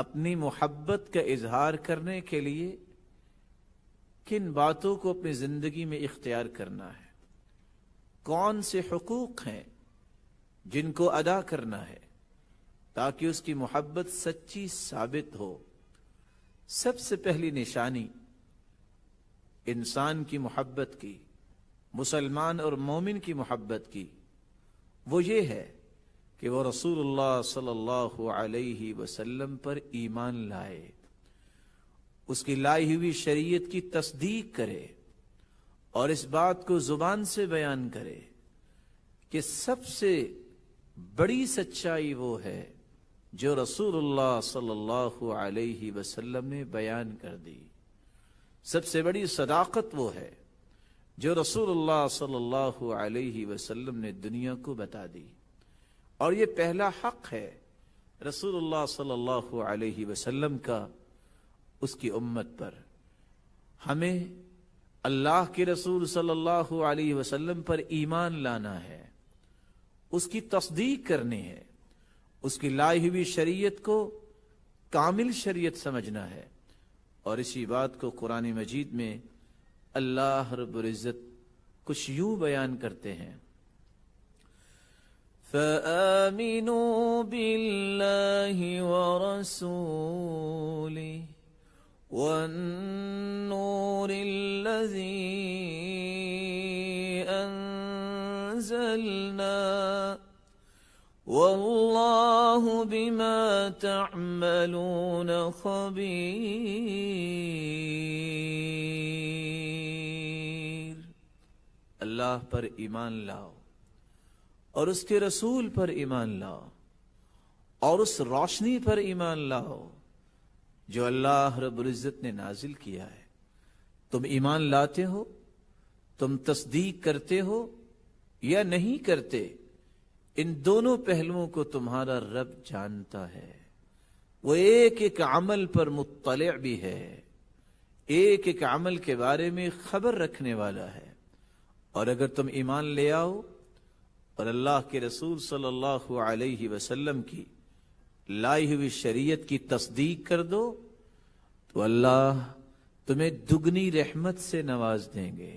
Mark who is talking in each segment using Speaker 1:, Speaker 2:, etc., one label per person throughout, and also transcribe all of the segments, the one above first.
Speaker 1: اپنی محبت کا اظہار کرنے کے لیے کن باتوں کو اپنی زندگی میں اختیار کرنا ہے، کون سے حقوق ہیں جن کو ادا کرنا ہے تاکہ اس کی محبت سچی ثابت ہو۔ سب سے پہلی نشانی انسان کی محبت کی، مسلمان اور مومن کی محبت کی، وہ یہ ہے کہ وہ رسول اللہ صلی اللہ علیہ وسلم پر ایمان لائے، اس کی لائی ہوئی شریعت کی تصدیق کرے اور اس بات کو زبان سے بیان کرے کہ سب سے بڑی سچائی وہ ہے جو رسول اللہ صلی اللہ علیہ وسلم نے بیان کر دی، سب سے بڑی صداقت وہ ہے جو رسول اللہ صلی اللہ علیہ وسلم نے دنیا کو بتا دی۔ اور یہ پہلا حق ہے رسول اللہ صلی اللہ علیہ وسلم کا اس کی امت پر۔ ہمیں اللہ کے رسول صلی اللہ علیہ وسلم پر ایمان لانا ہے، اس کی تصدیق کرنی ہے، اس کی لائی ہوئی شریعت کو کامل شریعت سمجھنا ہے۔ اور اسی بات کو قرآن مجید میں اللہ رب العزت کچھ یوں بیان کرتے ہیں، فَآمِنُوا بِاللَّهِ وَرَسُولِهِ وَالنُّورِ الَّذِي أَنزَلْنَا وَاللَّهُ بِمَا تَعْمَلُونَ خَبِيرٌ۔ اللہ پر ایمان لاؤ اور اس کے رسول پر ایمان لاؤ اور اس روشنی پر ایمان لاؤ جو اللہ رب العزت نے نازل کیا ہے۔ تم ایمان لاتے ہو، تم تصدیق کرتے ہو یا نہیں کرتے، ان دونوں پہلوؤں کو تمہارا رب جانتا ہے، وہ ایک ایک عمل پر مطلع بھی ہے، ایک ایک عمل کے بارے میں خبر رکھنے والا ہے۔ اور اگر تم ایمان لے آؤ اور اللہ کے رسول صلی اللہ علیہ وسلم کی لائی ہوئی شریعت کی تصدیق کر دو تو اللہ تمہیں دگنی رحمت سے نواز دیں گے۔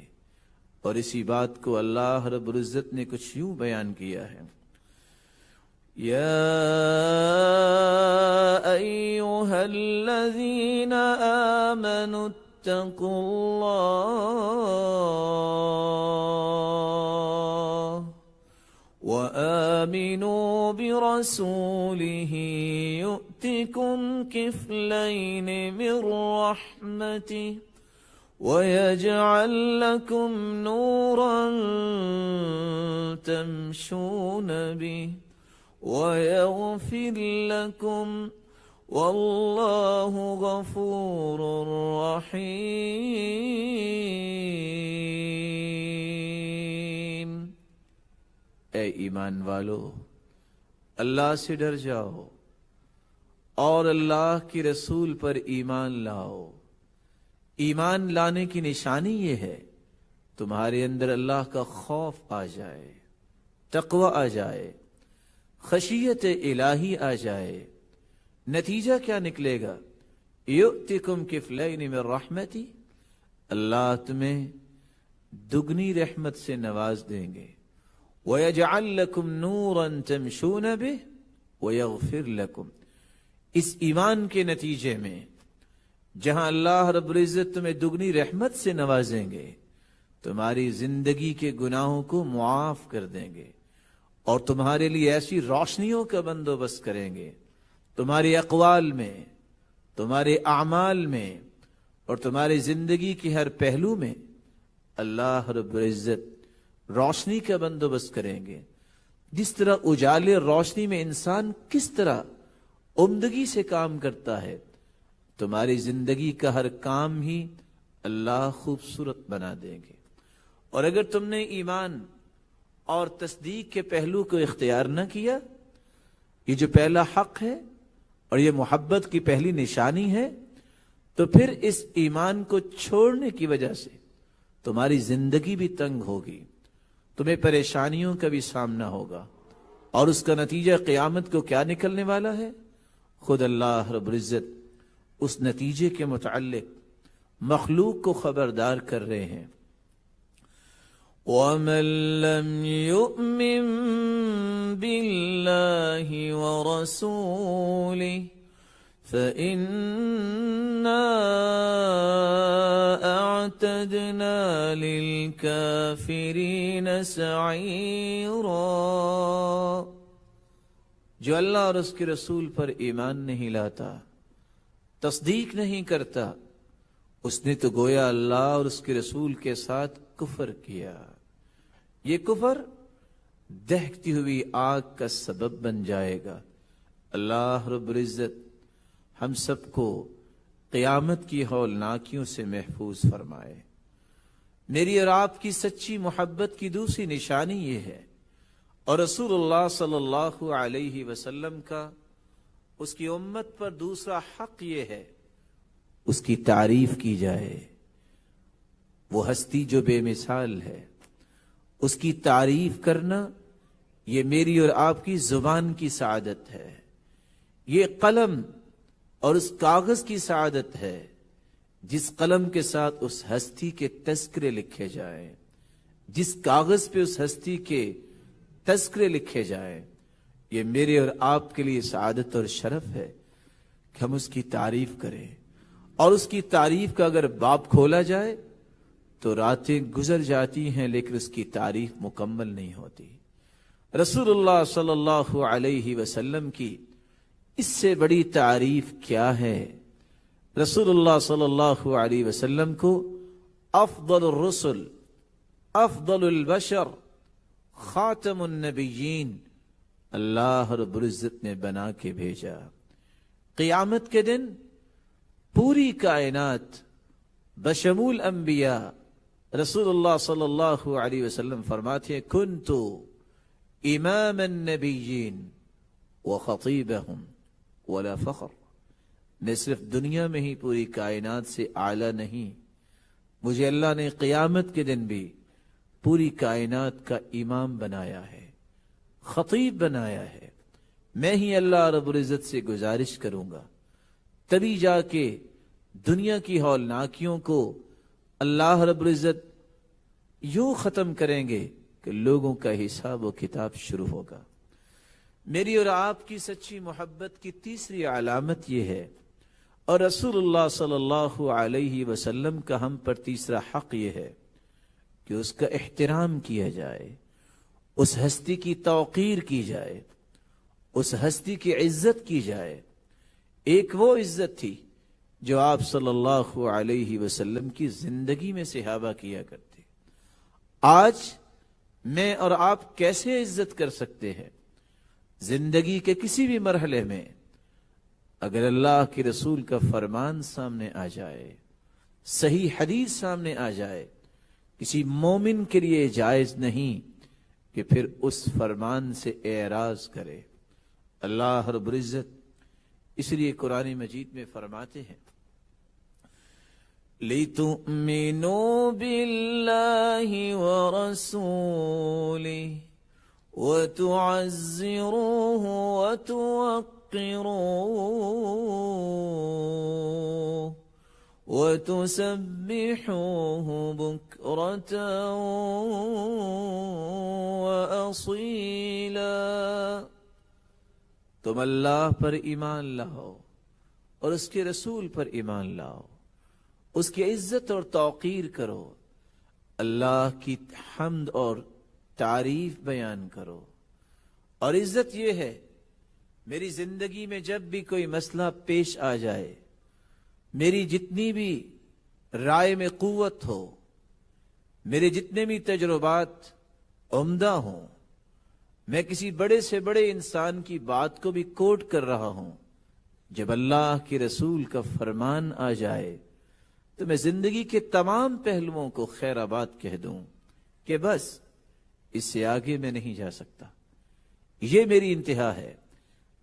Speaker 1: اور اسی بات کو اللہ رب العزت نے کچھ یوں بیان کیا ہے، یا ایھا الذین آمنوا اتقوا اللہ وآمنوا برسوله يؤتكم كفلين من رحمته ويجعل لكم نورا تمشون به ويغفر لكم والله غفور رحيم۔ اے ایمان والو، اللہ سے ڈر جاؤ اور اللہ کے رسول پر ایمان لاؤ۔ ایمان لانے کی نشانی یہ ہے تمہارے اندر اللہ کا خوف آ جائے، تقوی آ جائے، خشیت الہی آ جائے۔ نتیجہ کیا نکلے گا؟ یؤتکم کفلین من رحمتی، اللہ تمہیں دگنی رحمت سے نواز دیں گے۔ وَيَجْعَلْ لَكُمْ نُورًا تَمْشُونَ بِهِ وَيَغْفِرْ لَكُمْ۔ اس ایمان کے نتیجے میں جہاں اللہ رب العزت تمہیں دگنی رحمت سے نوازیں گے، تمہاری زندگی کے گناہوں کو معاف کر دیں گے اور تمہارے لیے ایسی روشنیوں کا بندوبست کریں گے، تمہارے اقوال میں، تمہارے اعمال میں اور تمہاری زندگی کے ہر پہلو میں اللہ رب العزت روشنی کا بندوبست کریں گے۔ جس طرح اجالے روشنی میں انسان کس طرح عمدگی سے کام کرتا ہے، تمہاری زندگی کا ہر کام ہی اللہ خوبصورت بنا دیں گے۔ اور اگر تم نے ایمان اور تصدیق کے پہلو کو اختیار نہ کیا، یہ جو پہلا حق ہے اور یہ محبت کی پہلی نشانی ہے، تو پھر اس ایمان کو چھوڑنے کی وجہ سے تمہاری زندگی بھی تنگ ہوگی، تمہیں پریشانیوں کا بھی سامنا ہوگا، اور اس کا نتیجہ قیامت کو کیا نکلنے والا ہے؟ خود اللہ رب العزت اس نتیجے کے متعلق مخلوق کو خبردار کر رہے ہیں، وَمَن لَّمْ يُؤْمِن بِاللَّهِ وَرَسُولِهِ فَإِنَّا أَعْتَدْنَا لِلْكَافِرِينَ سَعِيرًا۔ جو اللہ اور اس کے رسول پر ایمان نہیں لاتا، تصدیق نہیں کرتا، اس نے تو گویا اللہ اور اس کے رسول کے ساتھ کفر کیا۔ یہ کفر دہکتی ہوئی آگ کا سبب بن جائے گا۔ اللہ رب العزت ہم سب کو قیامت کی ہولناکیوں سے محفوظ فرمائے۔ میری اور آپ کی سچی محبت کی دوسری نشانی یہ ہے، اور رسول اللہ صلی اللہ علیہ وسلم کا اس کی امت پر دوسرا حق یہ ہے، اس کی تعریف کی جائے۔ وہ ہستی جو بے مثال ہے، اس کی تعریف کرنا یہ میری اور آپ کی زبان کی سعادت ہے، یہ قلم اور اس کاغذ کی سعادت ہے جس قلم کے ساتھ اس ہستی کے تذکرے لکھے جائیں، جس کاغذ پہ اس ہستی کے تذکرے لکھے جائیں۔ یہ میرے اور آپ کے لیے سعادت اور شرف ہے کہ ہم اس کی تعریف کریں، اور اس کی تعریف کا اگر باب کھولا جائے تو راتیں گزر جاتی ہیں لیکن اس کی تعریف مکمل نہیں ہوتی۔ رسول اللہ صلی اللہ علیہ وسلم کی اس سے بڑی تعریف کیا ہے؟ رسول اللہ صلی اللہ علیہ وسلم کو افضل الرسل، افضل البشر، خاتم النبیین اللہ رب العزت نے بنا کے بھیجا۔ قیامت کے دن پوری کائنات بشمول انبیاء، رسول اللہ صلی اللہ علیہ وسلم فرماتے ہیں کنتو امام النبیین وخطیبہم ولا فخر۔ میں صرف دنیا میں ہی پوری کائنات سے اعلیٰ نہیں، مجھے اللہ نے قیامت کے دن بھی پوری کائنات کا امام بنایا ہے، خطیب بنایا ہے۔ میں ہی اللہ رب العزت سے گزارش کروں گا، تبھی جا کے دنیا کی ہولناکیوں کو اللہ رب العزت یوں ختم کریں گے کہ لوگوں کا حساب و کتاب شروع ہوگا۔ میری اور آپ کی سچی محبت کی تیسری علامت یہ ہے، اور رسول اللہ صلی اللہ علیہ وسلم کا ہم پر تیسرا حق یہ ہے کہ اس کا احترام کیا جائے، اس ہستی کی توقیر کی جائے، اس ہستی کی عزت کی جائے۔ ایک وہ عزت تھی جو آپ صلی اللہ علیہ وسلم کی زندگی میں صحابہ کیا کرتے۔ آج میں اور آپ کیسے عزت کر سکتے ہیں؟ زندگی کے کسی بھی مرحلے میں اگر اللہ کے رسول کا فرمان سامنے آ جائے، صحیح حدیث سامنے آ جائے، کسی مومن کے لیے جائز نہیں کہ پھر اس فرمان سے اعراض کرے۔ اللہ رب العزت اس لیے قرآن مجید میں فرماتے ہیں لِتُؤْمِنُوا بِاللَّهِ وَرَسُولِهِ وَتُعَزِّرُوهُ وَتُوَقِّرُوهُ وَتُسَبِّحُوهُ بُكْرَةً وَأَصِيلًا۔ تم اللہ پر ایمان لاؤ اور اس کے رسول پر ایمان لاؤ، اس کی عزت اور توقیر کرو، اللہ کی حمد اور تعریف بیان کرو۔ اور عزت یہ ہے، میری زندگی میں جب بھی کوئی مسئلہ پیش آ جائے، میری جتنی بھی رائے میں قوت ہو، میرے جتنے بھی تجربات عمدہ ہوں، میں کسی بڑے سے بڑے انسان کی بات کو بھی کوٹ کر رہا ہوں، جب اللہ کے رسول کا فرمان آ جائے تو میں زندگی کے تمام پہلوؤں کو خیر آباد کہہ دوں کہ بس اس سے آگے میں نہیں جا سکتا، یہ میری انتہا ہے۔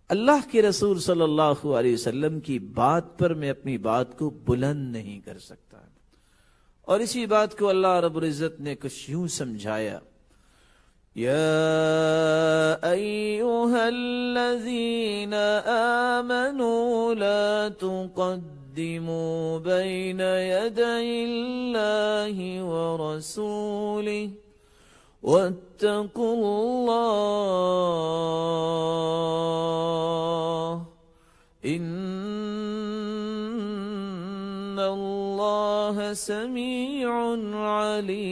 Speaker 1: اللہ کے رسول صلی اللہ علیہ وسلم کی بات پر میں اپنی بات کو بلند نہیں کر سکتا۔ اور اسی بات کو اللہ رب العزت نے کچھ یوں سمجھایا يا أيها الذين آمنوا لا تقدموا بين يدي الله ورسوله واتقوا الله إن الله سميع عليم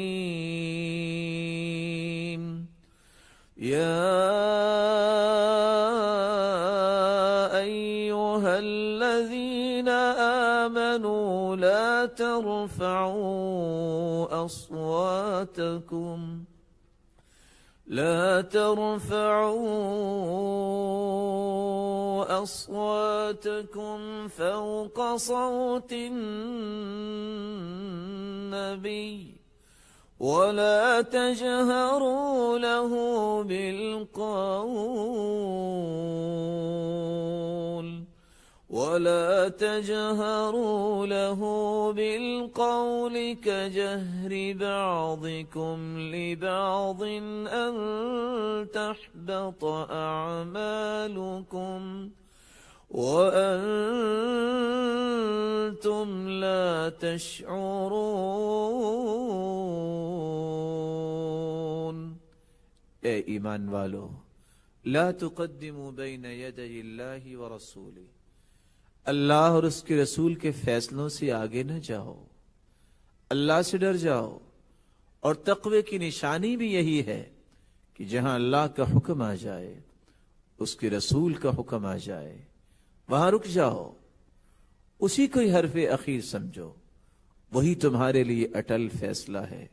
Speaker 1: يا أيها الذين آمنوا لا ترفعوا أصواتكم فوق صوت النبي ولا تجهروا له بالقول كجهر بعضكم لبعض أن تحبط أعمالكم وأنتم لا تشعرون. اے ایمان والو، لا تقدموا بین یدی اللہ ورسولہ، اللہ اور اس کے رسول کے فیصلوں سے آگے نہ جاؤ، اللہ سے ڈر جاؤ. اور تقوی کی نشانی بھی یہی ہے کہ جہاں اللہ کا حکم آ جائے، اس کے رسول کا حکم آ جائے، وہاں رک جاؤ، اسی کو ہی حرف اخیر سمجھو، وہی تمہارے لیے اٹل فیصلہ ہے.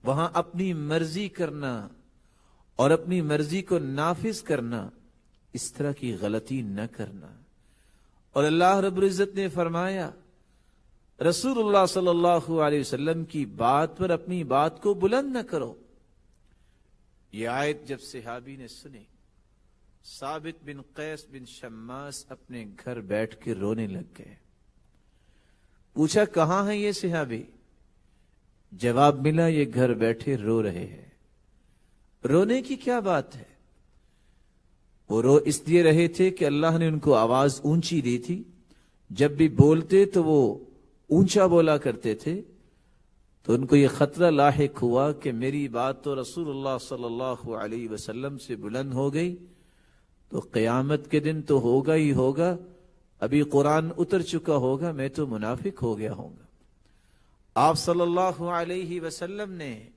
Speaker 1: وہاں اپنی مرضی کرنا اور اپنی مرضی کو نافذ کرنا، اس طرح کی غلطی نہ کرنا. اور اللہ رب العزت نے فرمایا رسول اللہ صلی اللہ علیہ وسلم کی بات پر اپنی بات کو بلند نہ کرو. یہ آیت جب صحابی نے سنی، ثابت بن قیس بن شماس اپنے گھر بیٹھ کے رونے لگ گئے. پوچھا کہاں ہیں یہ صحابی؟ جواب ملا یہ گھر بیٹھے رو رہے ہیں. رونے کی کیا بات ہے؟ وہ رو اس لیے رہے تھے کہ اللہ نے ان کو آواز اونچی دی تھی، جب بھی بولتے تو وہ اونچا بولا کرتے تھے، تو ان کو یہ خطرہ لاحق ہوا کہ میری بات تو رسول اللہ صلی اللہ علیہ وسلم سے بلند ہو گئی تو قیامت کے دن تو ہوگا ہی ہوگا، ابھی قرآن اتر چکا ہوگا، میں تو منافق ہو گیا ہوں گا. آپ صلی اللہ علیہ وسلم نے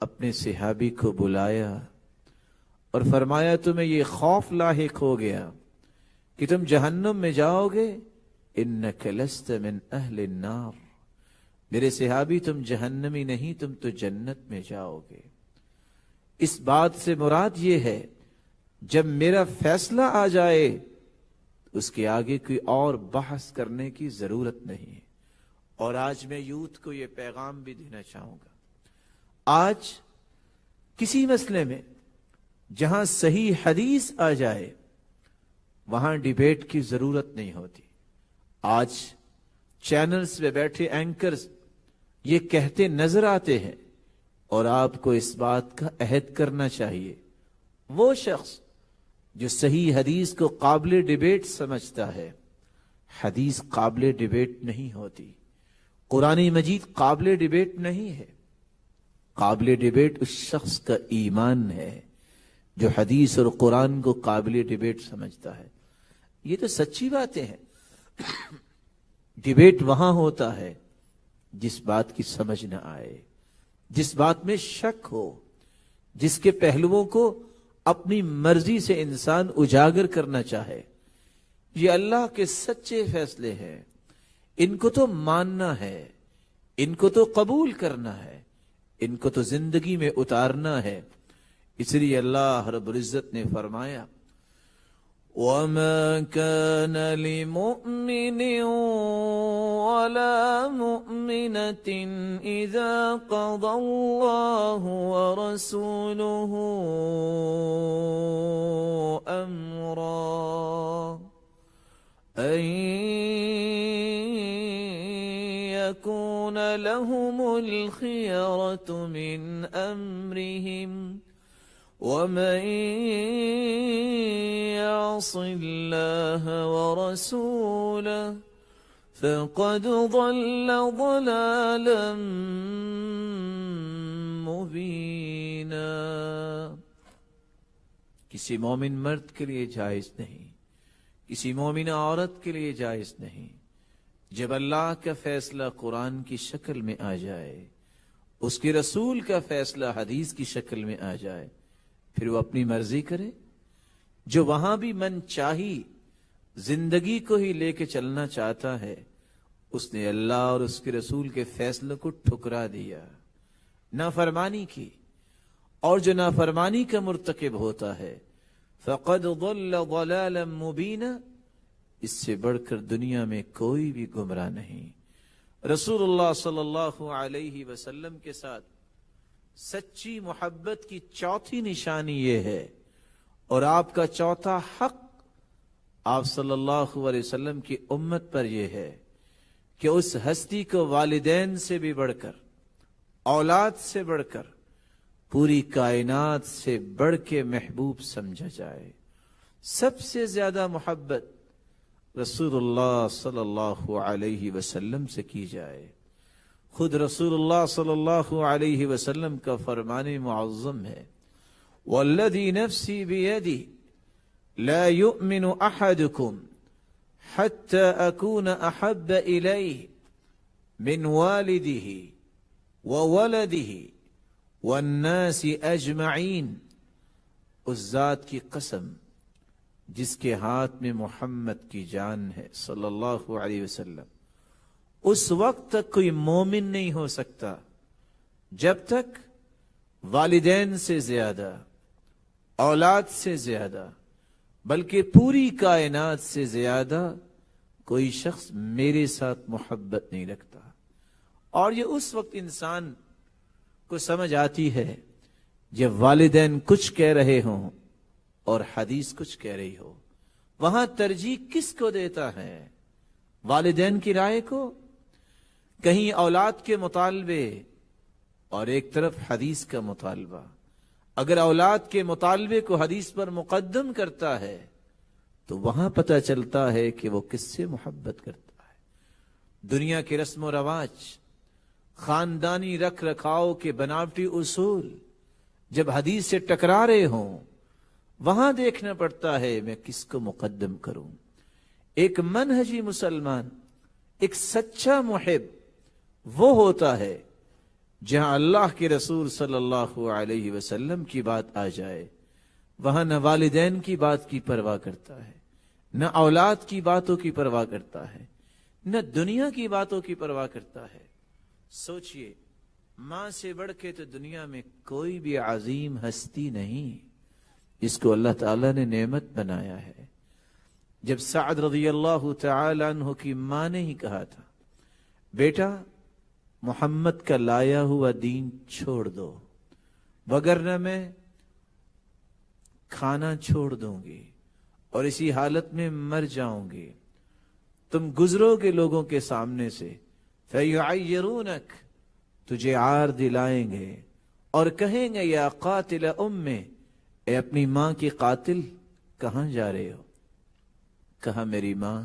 Speaker 1: اپنے صحابی کو بلایا اور فرمایا تمہیں یہ خوف لاحق ہو گیا کہ تم جہنم میں جاؤ گے، انک لست من اہل النار، میرے صحابی تم جہنمی نہیں، تم تو جنت میں جاؤ گے. اس بات سے مراد یہ ہے جب میرا فیصلہ آ جائے اس کے آگے کوئی اور بحث کرنے کی ضرورت نہیں. اور آج میں یوتھ کو یہ پیغام بھی دینا چاہوں گا، آج کسی مسئلے میں جہاں صحیح حدیث آ جائے وہاں ڈیبیٹ کی ضرورت نہیں ہوتی. آج چینلز پہ بیٹھے اینکرز یہ کہتے نظر آتے ہیں، اور آپ کو اس بات کا عہد کرنا چاہیے وہ شخص جو صحیح حدیث کو قابل ڈیبیٹ سمجھتا ہے، حدیث قابل ڈیبیٹ نہیں ہوتی، قرآن مجید قابل ڈیبیٹ نہیں ہے. قابل ڈیبیٹ اس شخص کا ایمان ہے جو حدیث اور قرآن کو قابل ڈیبیٹ سمجھتا ہے. یہ تو سچی باتیں ہیں. ڈیبیٹ وہاں ہوتا ہے جس بات کی سمجھ نہ آئے، جس بات میں شک ہو، جس کے پہلوؤں کو اپنی مرضی سے انسان اجاگر کرنا چاہے. یہ اللہ کے سچے فیصلے ہیں، ان کو تو ماننا ہے، ان کو تو قبول کرنا ہے، ان کو تو زندگی میں اتارنا ہے. اس لیے اللہ رب العزت نے فرمایا وَمَا كَانَ لِمُؤْمِنٍ وَلَا مُؤْمِنَةٍ إِذَا قَضَى اللَّهُ وَرَسُولُهُ أَمْرًا أَن يَكُونَ لَهُمُ الْخِيَرَةُ مِنْ أَمْرِهِمْ ومن يعص الله ورسوله فقد ضل ضلالا مبینا. کسی مومن مرد کے لیے جائز نہیں، کسی مومن عورت کے لیے جائز نہیں، جب اللہ کا فیصلہ قرآن کی شکل میں آ جائے، اس کے رسول کا فیصلہ حدیث کی شکل میں آ جائے، پھر وہ اپنی مرضی کرے. جو وہاں بھی من چاہی زندگی کو ہی لے کے چلنا چاہتا ہے، اس نے اللہ اور اس کے رسول کے فیصلے کو ٹھکرا دیا، نافرمانی کی. اور جو نافرمانی کا مرتکب ہوتا ہے فقد ضل ضلالا مبینا، اس سے بڑھ کر دنیا میں کوئی بھی گمراہ نہیں. رسول اللہ صلی اللہ علیہ وسلم کے ساتھ سچی محبت کی چوتھی نشانی یہ ہے، اور آپ کا چوتھا حق آپ صلی اللہ علیہ وسلم کی امت پر یہ ہے کہ اس ہستی کو والدین سے بھی بڑھ کر، اولاد سے بڑھ کر، پوری کائنات سے بڑھ کے محبوب سمجھا جائے. سب سے زیادہ محبت رسول اللہ صلی اللہ علیہ وسلم سے کی جائے. خود رسول اللہ صلی اللہ علیہ وسلم کا فرمان معظم ہے، والذی نفسی بیدی لا یؤمن احدکم حتی اکون احب الیہ من والدہ وولدہ والناس اجمعین. اس ذات کی قسم جس کے ہاتھ میں محمد کی جان ہے صلی اللہ علیہ وسلم، اس وقت تک کوئی مومن نہیں ہو سکتا جب تک والدین سے زیادہ، اولاد سے زیادہ، بلکہ پوری کائنات سے زیادہ کوئی شخص میرے ساتھ محبت نہیں رکھتا. اور یہ اس وقت انسان کو سمجھ آتی ہے جب والدین کچھ کہہ رہے ہوں اور حدیث کچھ کہہ رہی ہو. وہاں ترجیح کس کو دیتا ہے؟ والدین کی رائے کو؟ کہیں اولاد کے مطالبے اور ایک طرف حدیث کا مطالبہ. اگر اولاد کے مطالبے کو حدیث پر مقدم کرتا ہے تو وہاں پتہ چلتا ہے کہ وہ کس سے محبت کرتا ہے. دنیا کے رسم و رواج، خاندانی رکھ رکھاؤ کے بناوٹی اصول جب حدیث سے ٹکرا رہے ہوں، وہاں دیکھنا پڑتا ہے میں کس کو مقدم کروں. ایک منہجی مسلمان، ایک سچا محب وہ ہوتا ہے جہاں اللہ کے رسول صلی اللہ علیہ وسلم کی بات آ جائے، وہاں نہ والدین کی بات کی پرواہ کرتا ہے، نہ اولاد کی باتوں کی پرواہ کرتا ہے، نہ دنیا کی باتوں کی پرواہ کرتا ہے. سوچئے، ماں سے بڑھ کے تو دنیا میں کوئی بھی عظیم ہستی نہیں جس کو اللہ تعالیٰ نے نعمت بنایا ہے. جب سعد رضی اللہ تعالی عنہ کی ماں نے ہی کہا تھا، بیٹا محمد کا لایا ہوا دین چھوڑ دو، وگرنہ میں کھانا چھوڑ دوں گی اور اسی حالت میں مر جاؤں گی. تم گزرو گے لوگوں کے سامنے سے، فَيُعَيِّرُونَكَ، تجھے عار دلائیں گے اور کہیں گے یا قاتل اے اپنی ماں کی قاتل کہاں جا رہے ہو؟ کہا میری ماں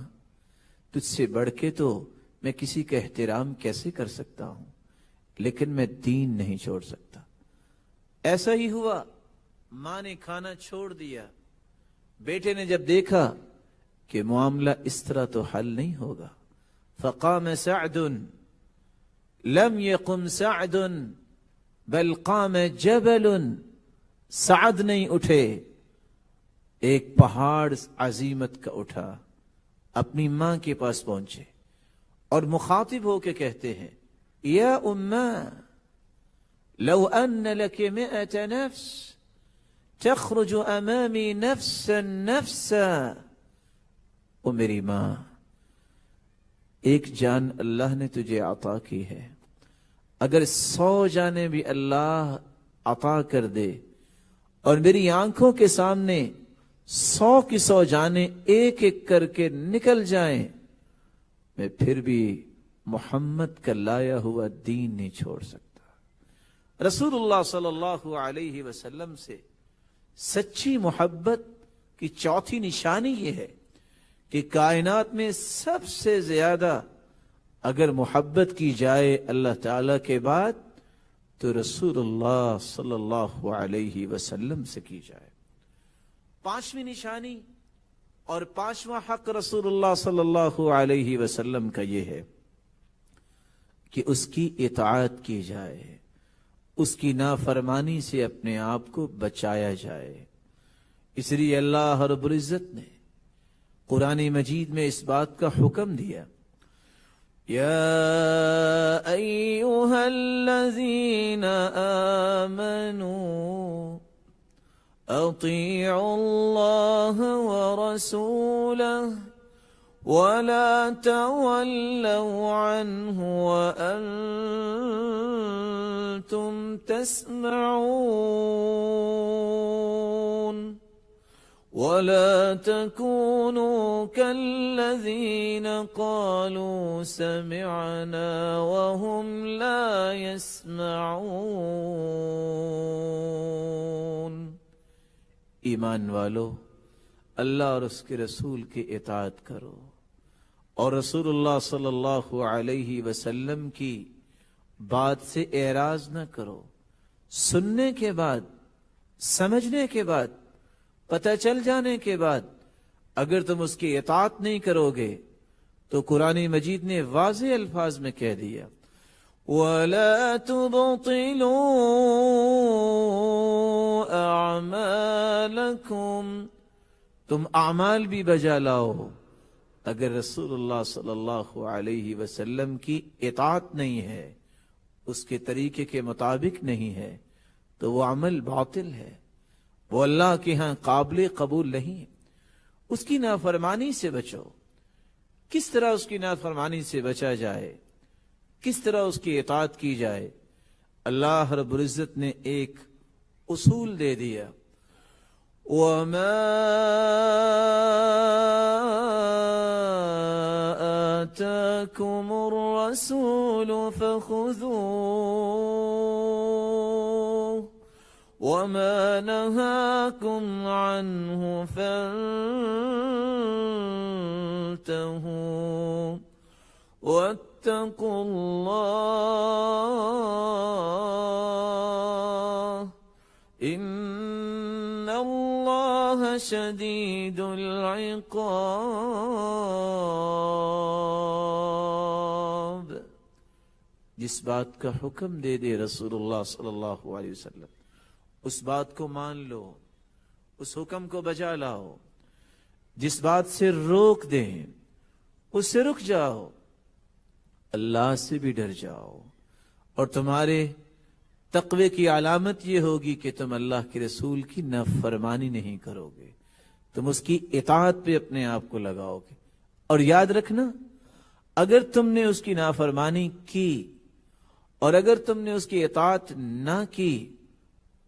Speaker 1: تجھ سے بڑھ کے تو میں کسی کا احترام کیسے کر سکتا ہوں، لیکن میں دین نہیں چھوڑ سکتا. ایسا ہی ہوا، ماں نے کھانا چھوڑ دیا. بیٹے نے جب دیکھا کہ معاملہ اس طرح تو حل نہیں ہوگا، فقام سعد، لم يقم سعد بل قام جبل، سعد نہیں اٹھے، ایک پہاڑ عظیمت کا اٹھا، اپنی ماں کے پاس پہنچے اور مخاطب ہو کے کہتے ہیں، یا اماں لو ان لك 100 نفس تخرج امامی نفسا نفسا. او میری ماں، ایک جان اللہ نے تجھے عطا کی ہے، اگر 100 جانیں بھی اللہ عطا کر دے اور میری آنکھوں کے سامنے 100 کی 100 جانیں ایک ایک کر کے نکل جائیں، میں پھر بھی محمد کا لایا ہوا دین نہیں چھوڑ سکتا. رسول اللہ صلی اللہ علیہ وسلم سے سچی محبت کی چوتھی نشانی یہ ہے کہ کائنات میں سب سے زیادہ اگر محبت کی جائے اللہ تعالی کے بعد تو رسول اللہ صلی اللہ علیہ وسلم سے کی جائے. پانچویں نشانی اور پانچواں حق رسول اللہ صلی اللہ علیہ وسلم کا یہ ہے کہ اس کی اطاعت کی جائے، اس کی نافرمانی سے اپنے آپ کو بچایا جائے. اس لیے اللہ رب العزت نے قرآن مجید میں اس بات کا حکم دیا، یا ایھا الذین آمنوا اطیعوا اللہ ورسولہ ولا تولوا عنہ وانتم تسمعون ولا تكونوا كالذين قالوا سمعنا وهم لا يسمعون. ایمان والو، اللہ اور اس کے رسول کی اطاعت کرو اور رسول اللہ صلی اللہ علیہ وسلم کی بات سے اعراض نہ کرو. سننے کے بعد، سمجھنے کے بعد، پتہ چل جانے کے بعد اگر تم اس کی اطاعت نہیں کرو گے تو قرآن مجید نے واضح الفاظ میں کہہ دیا، وَلَا تُبْطِلُوا أَعْمَالَكُمْ، تم اعمال بھی بجا لاؤ. اگر رسول اللہ صلی اللہ علیہ وسلم کی اطاعت نہیں ہے، اس کے طریقے کے مطابق نہیں ہے تو وہ عمل باطل ہے، وہ اللہ کے ہاں قابل قبول نہیں. اس کی نافرمانی سے بچو. کس طرح اس کی نافرمانی سے بچا جائے، کس طرح اس کی اطاعت کی جائے؟ اللہ رب العزت نے ایک اصول دے دیا، وَمَا آتَاكُمُ الرَّسُولُ فَخُذُوهُ وَمَا نَهَاكُمْ عَنْهُ فَانْتَهُوا وَاتَّقُوا اللَّهَ إِنَّ اللَّهَ شَدِيدُ الْعِقَابِ. جس بات کا حکم دے دے رسول اللہ صلی اللہ علیہ وسلم، اس بات کو مان لو، اس حکم کو بجا لاؤ. جس بات سے روک دیں اس سے رک جاؤ. اللہ سے بھی ڈر جاؤ، اور تمہارے تقوی کی علامت یہ ہوگی کہ تم اللہ کے رسول کی نافرمانی نہیں کرو گے، تم اس کی اطاعت پہ اپنے آپ کو لگاؤ گے. اور یاد رکھنا، اگر تم نے اس کی نافرمانی کی اور اگر تم نے اس کی اطاعت نہ کی،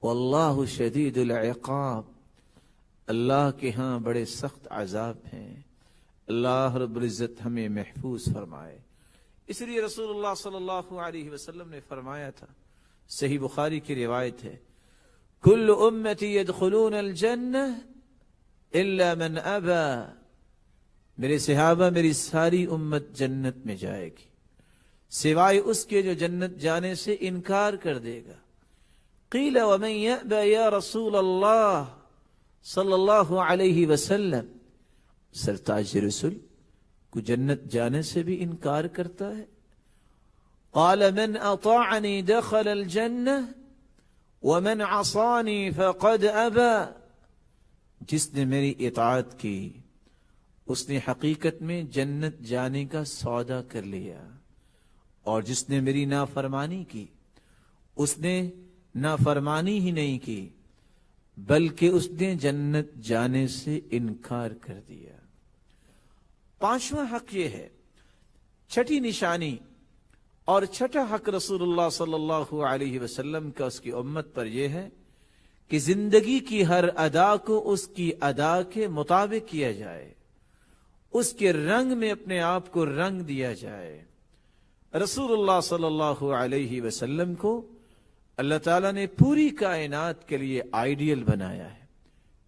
Speaker 1: واللہ شدید العقاب، اللہ کے ہاں بڑے سخت عذاب ہیں. اللہ رب العزت ہمیں محفوظ فرمائے. اس لیے رسول اللہ صلی اللہ علیہ وسلم نے فرمایا تھا، صحیح بخاری کی روایت ہے، کل امتی يدخلون الجنہ الا من ابا، میرے صحابہ میری ساری امت جنت میں جائے گی سوائے اس کے جو جنت جانے سے انکار کر دے گا. قیل ومن یأبى یا رسول اللہ صلی اللہ علیہ وسلم، سرتاج رسول کو جنت جانے سے بھی انکار کرتا ہے؟ قال من اطاعنی دخل الجنہ ومن عصانی فقد ابى، جس نے میری اطاعت کی اس نے حقیقت میں جنت جانے کا سودا کر لیا، اور جس نے میری نافرمانی کی اس نے نافرمانی ہی نہیں کی بلکہ اس نے جنت جانے سے انکار کر دیا. پانچواں حق یہ ہے، چھٹی نشانی اور چھٹا حق رسول اللہ صلی اللہ علیہ وسلم کا اس کی امت پر یہ ہے کہ زندگی کی ہر ادا کو اس کی ادا کے مطابق کیا جائے، اس کے رنگ میں اپنے آپ کو رنگ دیا جائے. رسول اللہ صلی اللہ علیہ وسلم کو اللہ تعالیٰ نے پوری کائنات کے لیے آئیڈیل بنایا ہے.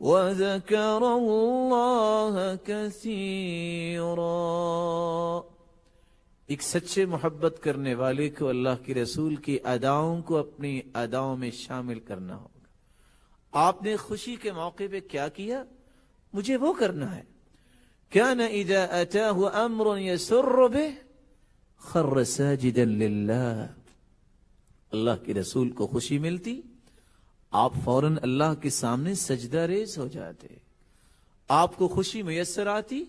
Speaker 1: وَذَكَرَ اللَّهَ كَثِيرًا۔ ایک سچے محبت کرنے والے کو اللہ کے رسول کی اداؤں کو اپنی اداؤں میں شامل کرنا ہوگا۔ آپ نے خوشی کے موقع پہ کیا کیا؟ مجھے وہ کرنا ہے۔ كَانَ إِذَا أَتَاهُ أَمْرٌ يَسُرُّ بِهِ خَرَّ سَاجِدًا لِلَّهِ۔ اللہ کے رسول کو خوشی ملتی، آپ فوراً اللہ کے سامنے سجدہ ریز ہو جاتے۔ آپ کو خوشی میسر آتی،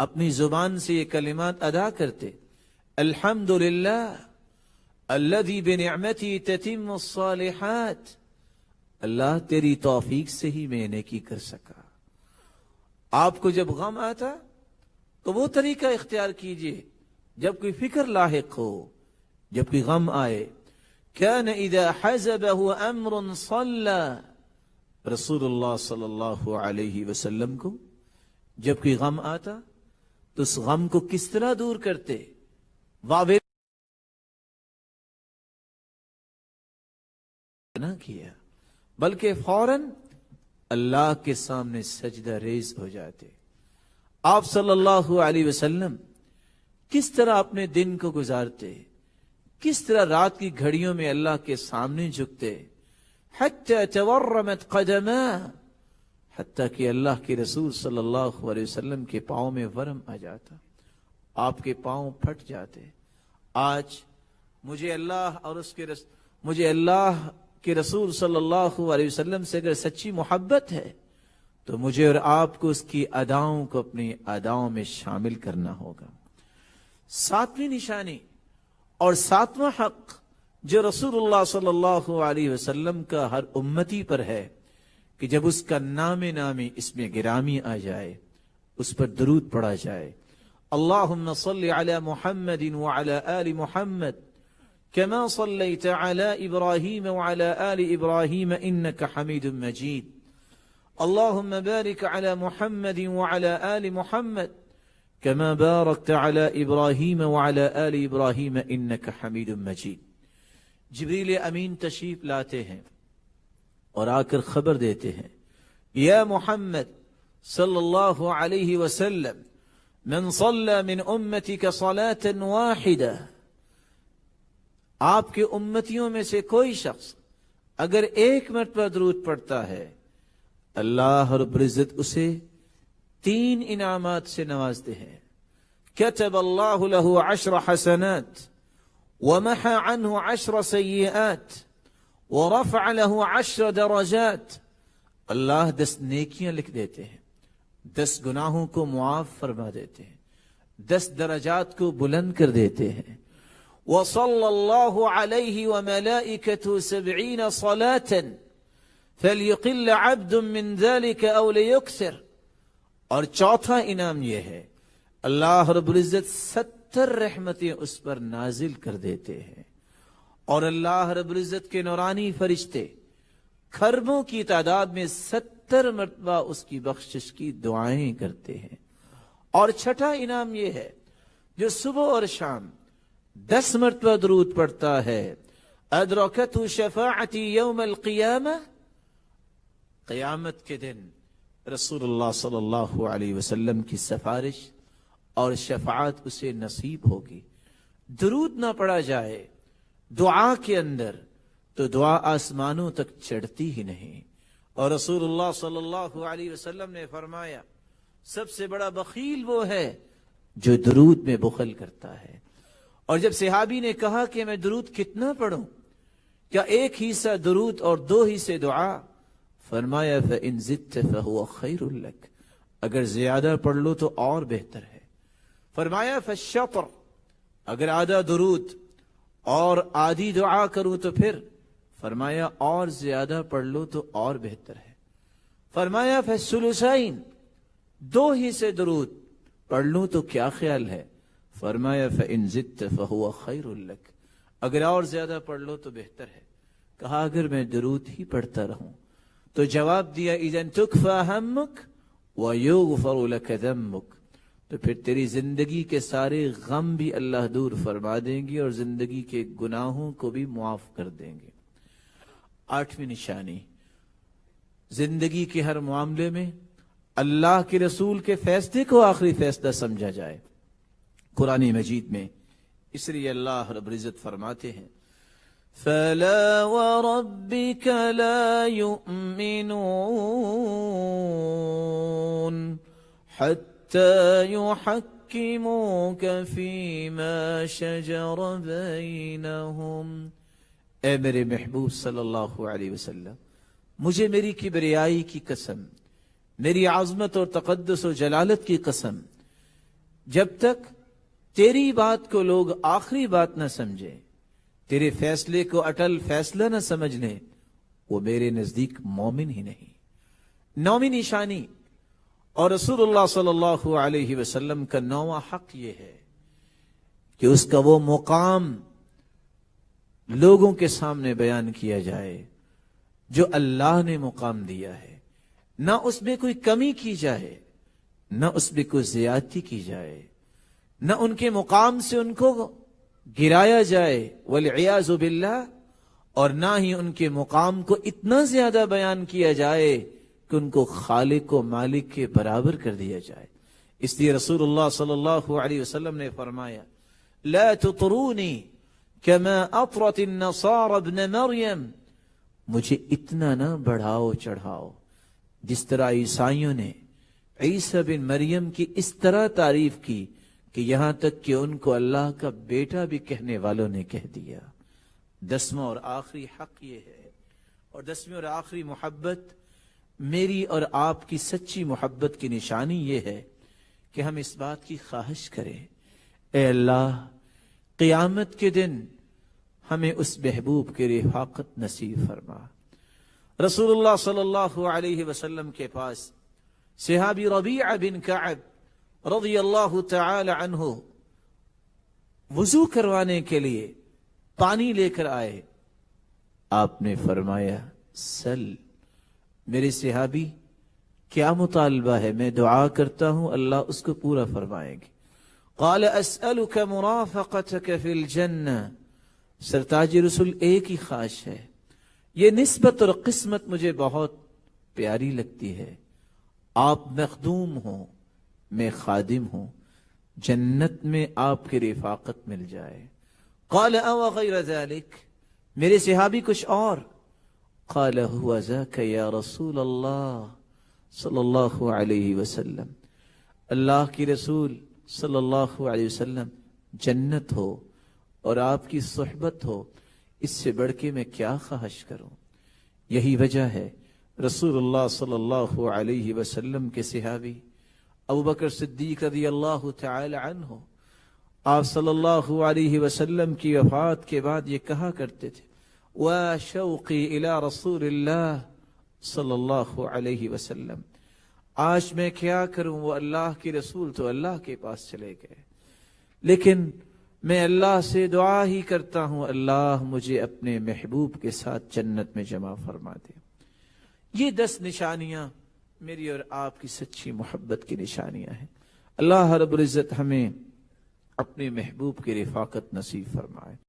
Speaker 1: اپنی زبان سے یہ کلمات ادا کرتے، الحمدللہ الذی بنعمتی تتم الصالحات، اللہ تیری توفیق سے ہی میں نیکی کر سکا۔ آپ کو جب غم آتا تو وہ طریقہ اختیار کیجئے، جب کوئی فکر لاحق ہو، جب کوئی غم آئے، كان اذا حزبه امر صلى، رسول اللہ صلی اللہ علیہ وسلم کو جب کوئی غم آتا تو اس غم کو کس طرح دور کرتے؟ نہ کیا، بلکہ فوراً اللہ کے سامنے سجدہ ریز ہو جاتے۔ آپ صلی اللہ علیہ وسلم کس طرح اپنے دن کو گزارتے، کس طرح رات کی گھڑیوں میں اللہ کے سامنے جھکتے، حتی تورمت قدماہ، حتیٰ کہ اللہ کے رسول صلی اللہ علیہ وسلم کے پاؤں میں ورم آ جاتا، آپ کے پاؤں پھٹ جاتے۔ آج مجھے اللہ کے رسول صلی اللہ علیہ وسلم سے اگر سچی محبت ہے تو مجھے اور آپ کو اس کی اداؤں کو اپنی اداؤں میں شامل کرنا ہوگا۔ ساتویں نشانی اور ساتواں حق جو رسول اللہ صلی اللہ علیہ وسلم کا ہر امتی پر ہے کہ جب اس کا نام نامی اس میں گرامی آ جائے، اس پر درود پڑھا جائے، اللہم صلی علی محمد وعلی آل محمد كما صلیت علی ابراہیم وعلی آل ابراہیم انک حمید مجید، اللہم بارک علی محمد وعلی آل محمد كما باركت على إبراهيم وعلى آل إبراهيم إنك حميد مجيد۔ جبریل امین تشریف لاتے ہیں اور آ کر خبر دیتے ہیں، یا محمد صلی اللہ علیہ وسلم، من صلى من امتك صلاة واحدة، آپ کے امتیوں میں سے کوئی شخص اگر ایک مرتبہ درود پڑھتا ہے، اللہ رب العزت اسے 3 انعامات سے نوازتے ہیں۔ كتب اللہ له 10 حسنات ومحى عنه 10 سیئات ورفع له 10 درجات، اللہ 10 نیکیاں لکھ دیتے ہیں، 10 گناہوں کو معاف فرما دیتے ہیں، 10 درجات کو بلند کر دیتے ہیں۔ وصلى الله عليه وملائكته 70 صلاة فليقل عبد من ذلك أو ليكثر، اور چوتھا انعام یہ ہے اللہ رب العزت 70 رحمتیں اس پر نازل کر دیتے ہیں، اور اللہ رب العزت کے نورانی فرشتے کھربوں کی تعداد میں 70 مرتبہ اس کی بخشش کی دعائیں کرتے ہیں۔ اور چھٹا انعام یہ ہے جو صبح اور شام 10 مرتبہ درود پڑھتا ہے، ادرکت شفاعتی یوم القیامہ، قیامت کے دن رسول اللہ صلی اللہ علیہ وسلم کی سفارش اور شفاعت اسے نصیب ہوگی۔ درود نہ پڑھا جائے دعا کے اندر تو دعا آسمانوں تک چڑھتی ہی نہیں، اور رسول اللہ صلی اللہ علیہ وسلم نے فرمایا سب سے بڑا بخیل وہ ہے جو درود میں بخل کرتا ہے۔ اور جب صحابی نے کہا کہ میں درود کتنا پڑھوں، کیا 1 حصہ درود اور 2 حصے دعا؟ فرمایا فَإِن زِدْتَ فَهُوَ خَيْرٌ لَكَ، اگر زیادہ پڑھ لو تو اور بہتر ہے۔ فرمایا فَالشَّطْرُ، اگر آدھا درود اور آدھی دعا کروں تو پھر؟ فرمایا اور زیادہ پڑھ لو تو اور بہتر ہے۔ فرمایا فَالثُّلُثَيْن، 2 حصے درود پڑھ لوں تو کیا خیال ہے؟ فرمایا فَإِن زِدْتَ فَهُوَ خَيْرٌ لَكَ، اگر اور زیادہ پڑھ لو تو بہتر ہے۔ کہا اگر میں درود ہی پڑھتا رہوں تو جواب دیا اِذَن تُكْفَى هَمُّكَ وَيُغْفَرُ لَكَ ذَنبُكَ، تو پھر تیری زندگی کے سارے غم بھی اللہ دور فرما دیں گے اور زندگی کے گناہوں کو بھی معاف کر دیں گے۔ 8ویں نشانی، زندگی کے ہر معاملے میں اللہ کے رسول کے فیصلے کو آخری فیصلہ سمجھا جائے۔ قرآن مجید میں اس لیے اللہ رب العزت فرماتے ہیں فَلَا وَرَبِّكَ لَا يُؤْمِنُونَ حَتَّى يُحَكِّمُوكَ فِي مَا شَجَرَ بَيْنَهُمْ، اے میرے محبوب صلی اللہ علیہ وسلم، مجھے میری کبریائی کی قسم، میری عظمت اور تقدس و جلالت کی قسم، جب تک تیری بات کو لوگ آخری بات نہ سمجھیں، تیرے فیصلے کو اٹل فیصلہ نہ سمجھ لیں، وہ میرے نزدیک مومن ہی نہیں۔ 9ویں نشانی اور رسول اللہ صلی اللہ علیہ وسلم کا 9واں حق یہ ہے کہ اس کا وہ مقام لوگوں کے سامنے بیان کیا جائے جو اللہ نے مقام دیا ہے، نہ اس میں کوئی کمی کی جائے، نہ اس میں کوئی زیادتی کی جائے، نہ ان کے مقام سے ان کو گرایا جائے والعیاذ باللہ، اور نہ ہی ان کے مقام کو اتنا زیادہ بیان کیا جائے کہ ان کو خالق و مالک کے برابر کر دیا جائے۔ اس لیے رسول اللہ صلی اللہ علیہ وسلم نے فرمایا لا تطرونی کما اطرت النصارى ابن مریم، مجھے اتنا نہ بڑھاؤ چڑھاؤ جس طرح عیسائیوں نے عیسیٰ بن مریم کی اس طرح تعریف کی کہ یہاں تک کہ ان کو اللہ کا بیٹا بھی کہنے والوں نے کہہ دیا۔ 10واں اور آخری حق یہ ہے، اور 10ویں اور آخری محبت میری اور آپ کی سچی محبت کی نشانی یہ ہے کہ ہم اس بات کی خواہش کریں اے اللہ قیامت کے دن ہمیں اس محبوب کی رفاقت نصیب فرما۔ رسول اللہ صلی اللہ علیہ وسلم کے پاس صحابی ربیعہ بن کعب رضی اللہ تعالی عنہ وضو کروانے کے لیے پانی لے کر آئے۔ آپ نے فرمایا سل، میرے صحابی کیا مطالبہ ہے؟ میں دعا کرتا ہوں اللہ اس کو پورا فرمائیں گے۔ قال اسألک مرافقتک فی الجنہ، سرتاج رسول ایک ہی خواہش ہے، یہ نسبت اور قسمت مجھے بہت پیاری لگتی ہے، آپ مخدوم ہوں میں خادم ہوں، جنت میں آپ کی رفاقت مل جائے۔ قال او غیر ذلك، میرے صحابی کچھ اور؟ قال هو ذاك یا رسول اللہ صلی اللہ علیہ وسلم، اللہ کی رسول صلی اللہ علیہ وسلم، جنت ہو اور آپ کی صحبت ہو، اس سے بڑھ کے میں کیا خواہش کروں؟ یہی وجہ ہے رسول اللہ صلی اللہ علیہ وسلم کے صحابی ابوبکر صدیق رضی اللہ تعالی عنہ آپ صلی اللہ علیہ وسلم کی وفات کے بعد یہ کہا کرتے تھے وَشَوْقِي إِلَىٰ رَسُولِ اللَّهِ صلی اللہ علیہ وسلم، آج میں کیا کروں، وہ اللہ کے رسول تو اللہ کے پاس چلے گئے، لیکن میں اللہ سے دعا ہی کرتا ہوں اللہ مجھے اپنے محبوب کے ساتھ جنت میں جمع فرما دے۔ یہ 10 نشانیاں میری اور آپ کی سچی محبت کی نشانیاں ہیں۔ اللہ رب العزت ہمیں اپنے محبوب کی رفاقت نصیب فرمائے۔